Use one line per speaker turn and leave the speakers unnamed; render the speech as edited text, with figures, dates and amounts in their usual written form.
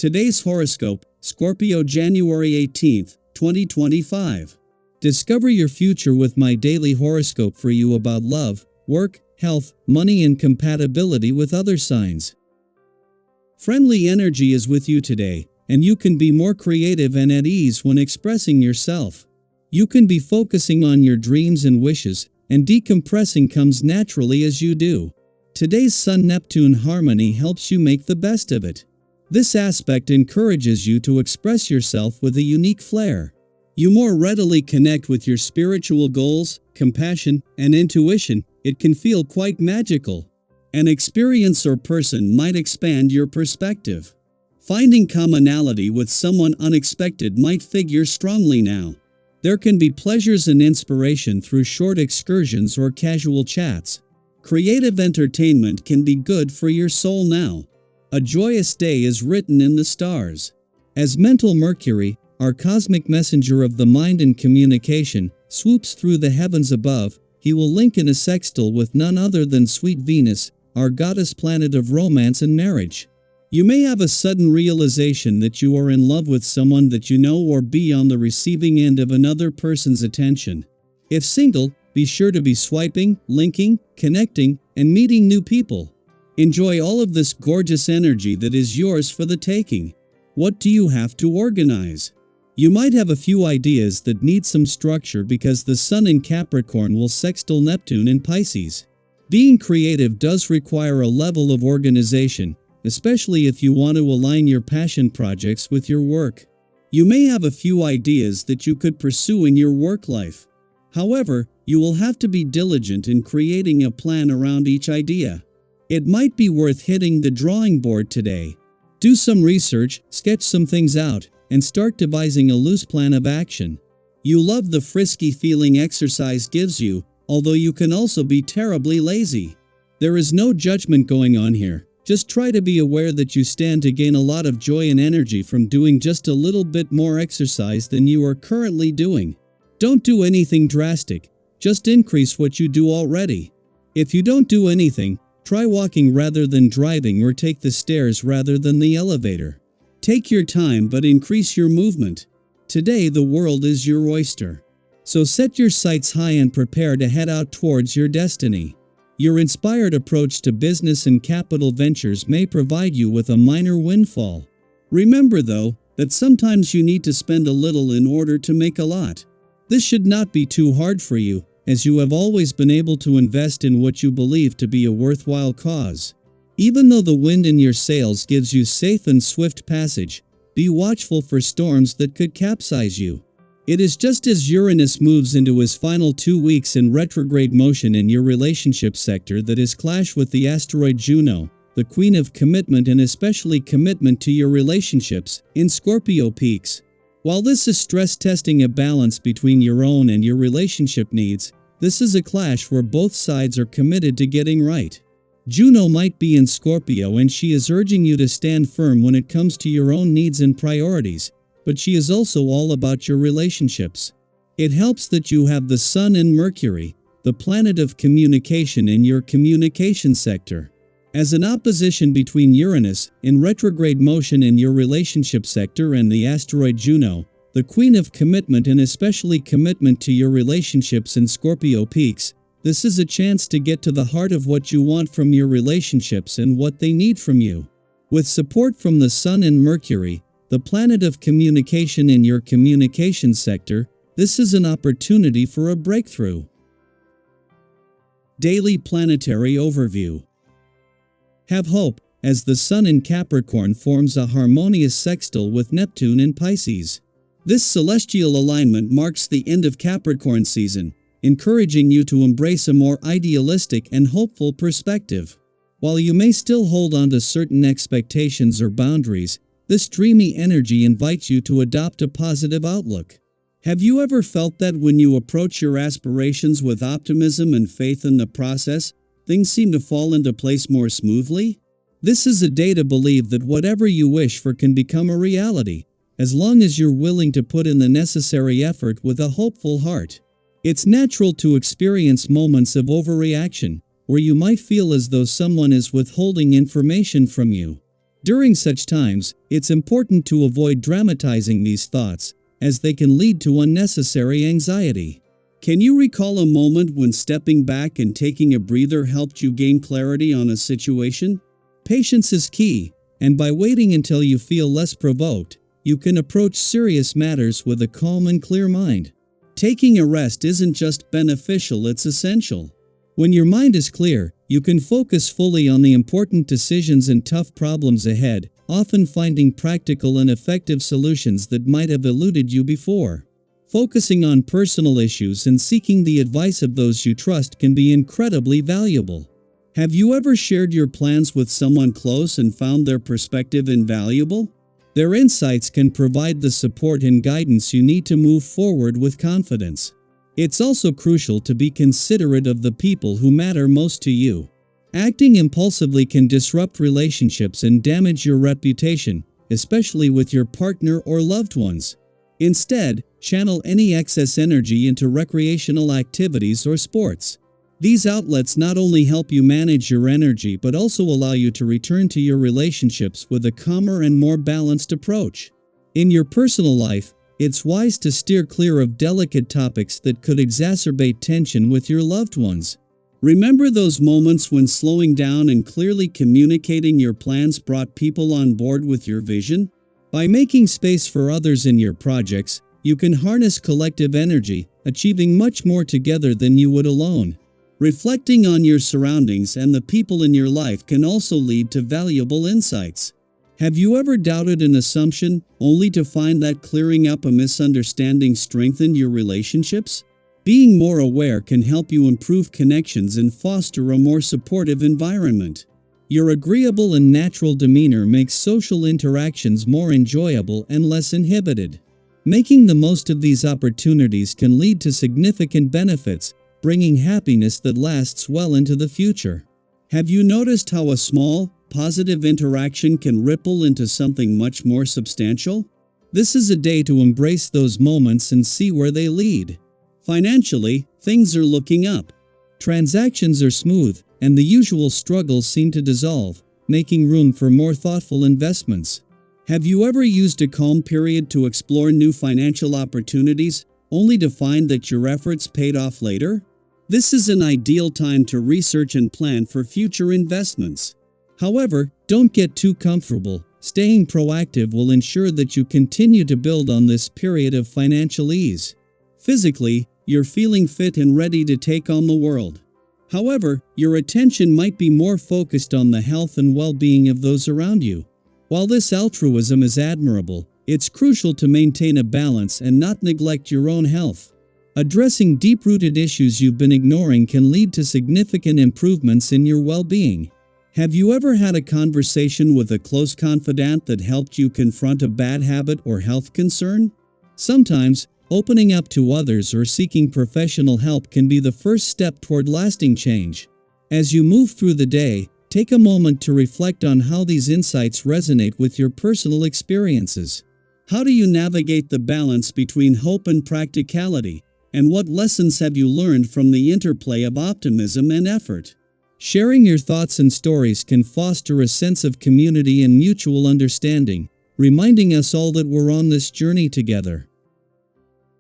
Today's horoscope, Scorpio January 18th, 2025. Discover your future with my daily horoscope for you about love, work, health, money and compatibility with other signs. Friendly energy is with you today, and you can be more creative and at ease when expressing yourself. You can be focusing on your dreams and wishes, and decompressing comes naturally as you do. Today's Sun-Neptune harmony helps you make the best of it. This aspect encourages you to express yourself with a unique flair. You more readily connect with your spiritual goals, compassion, and intuition. It can feel quite magical. An experience or person might expand your perspective. Finding commonality with someone unexpected might figure strongly now. There can be pleasures and inspiration through short excursions or casual chats. Creative entertainment can be good for your soul now. A joyous day is written in the stars. As mental Mercury, our cosmic messenger of the mind and communication, swoops through the heavens above, he will link in a sextile with none other than sweet Venus, our goddess planet of romance and marriage. You may have a sudden realization that you are in love with someone that you know or be on the receiving end of another person's attention. If single, be sure to be swiping, linking, connecting, and meeting new people. Enjoy all of this gorgeous energy that is yours for the taking. What do you have to organize? You might have a few ideas that need some structure because the Sun in Capricorn will sextile Neptune in Pisces. Being creative does require a level of organization, especially if you want to align your passion projects with your work. You may have a few ideas that you could pursue in your work life. However, you will have to be diligent in creating a plan around each idea. It might be worth hitting the drawing board today. Do some research, sketch some things out, and start devising a loose plan of action. You love the frisky feeling exercise gives you, although you can also be terribly lazy. There is no judgment going on here. Just try to be aware that you stand to gain a lot of joy and energy from doing just a little bit more exercise than you are currently doing. Don't do anything drastic, just increase what you do already. If you don't do anything, try walking rather than driving or take the stairs rather than the elevator. Take your time but increase your movement. Today the world is your oyster. So set your sights high and prepare to head out towards your destiny. Your inspired approach to business and capital ventures may provide you with a minor windfall. Remember though, that sometimes you need to spend a little in order to make a lot. This should not be too hard for you, as you have always been able to invest in what you believe to be a worthwhile cause. Even though the wind in your sails gives you safe and swift passage, be watchful for storms that could capsize you. It is just as Uranus moves into his final 2 weeks in retrograde motion in your relationship sector that his clash with the asteroid Juno, the queen of commitment and especially commitment to your relationships, in Scorpio peaks. While this is stress testing a balance between your own and your relationship needs, this is a clash where both sides are committed to getting right. Juno might be in Scorpio and she is urging you to stand firm when it comes to your own needs and priorities, but she is also all about your relationships. It helps that you have the Sun and Mercury, the planet of communication in your communication sector. As an opposition between Uranus, in retrograde motion in your relationship sector, and the asteroid Juno, the queen of commitment and especially commitment to your relationships in Scorpio peaks, this is a chance to get to the heart of what you want from your relationships and what they need from you. With support from the Sun and Mercury, the planet of communication in your communication sector, this is an opportunity for a breakthrough. Daily Planetary Overview. Have hope, as the Sun in Capricorn forms a harmonious sextile with Neptune in Pisces. This celestial alignment marks the end of Capricorn season, encouraging you to embrace a more idealistic and hopeful perspective. While you may still hold on to certain expectations or boundaries, this dreamy energy invites you to adopt a positive outlook. Have you ever felt that when you approach your aspirations with optimism and faith in the process, things seem to fall into place more smoothly? This is a day to believe that whatever you wish for can become a reality, as long as you're willing to put in the necessary effort with a hopeful heart. It's natural to experience moments of overreaction, where you might feel as though someone is withholding information from you. During such times, it's important to avoid dramatizing these thoughts, as they can lead to unnecessary anxiety. Can you recall a moment when stepping back and taking a breather helped you gain clarity on a situation? Patience is key, and by waiting until you feel less provoked, you can approach serious matters with a calm and clear mind. Taking a rest isn't just beneficial, it's essential. When your mind is clear, you can focus fully on the important decisions and tough problems ahead, often finding practical and effective solutions that might have eluded you before. Focusing on personal issues and seeking the advice of those you trust can be incredibly valuable. Have you ever shared your plans with someone close and found their perspective invaluable? Their insights can provide the support and guidance you need to move forward with confidence. It's also crucial to be considerate of the people who matter most to you. Acting impulsively can disrupt relationships and damage your reputation, especially with your partner or loved ones. Instead, channel any excess energy into recreational activities or sports. These outlets not only help you manage your energy but also allow you to return to your relationships with a calmer and more balanced approach. In your personal life, it's wise to steer clear of delicate topics that could exacerbate tension with your loved ones. Remember those moments when slowing down and clearly communicating your plans brought people on board with your vision? By making space for others in your projects, you can harness collective energy, achieving much more together than you would alone. Reflecting on your surroundings and the people in your life can also lead to valuable insights. Have you ever doubted an assumption, only to find that clearing up a misunderstanding strengthened your relationships? Being more aware can help you improve connections and foster a more supportive environment. Your agreeable and natural demeanor makes social interactions more enjoyable and less inhibited. Making the most of these opportunities can lead to significant benefits, bringing happiness that lasts well into the future. Have you noticed how a small, positive interaction can ripple into something much more substantial? This is a day to embrace those moments and see where they lead. Financially, things are looking up. Transactions are smooth, and the usual struggles seem to dissolve, making room for more thoughtful investments. Have you ever used a calm period to explore new financial opportunities, only to find that your efforts paid off later? This is an ideal time to research and plan for future investments. However, don't get too comfortable. Staying proactive will ensure that you continue to build on this period of financial ease. Physically, you're feeling fit and ready to take on the world. However, your attention might be more focused on the health and well-being of those around you. While this altruism is admirable, it's crucial to maintain a balance and not neglect your own health. Addressing deep-rooted issues you've been ignoring can lead to significant improvements in your well-being. Have you ever had a conversation with a close confidant that helped you confront a bad habit or health concern? Sometimes, opening up to others or seeking professional help can be the first step toward lasting change. As you move through the day, take a moment to reflect on how these insights resonate with your personal experiences. How do you navigate the balance between hope and practicality? And what lessons have you learned from the interplay of optimism and effort? Sharing your thoughts and stories can foster a sense of community and mutual understanding, reminding us all that we're on this journey together.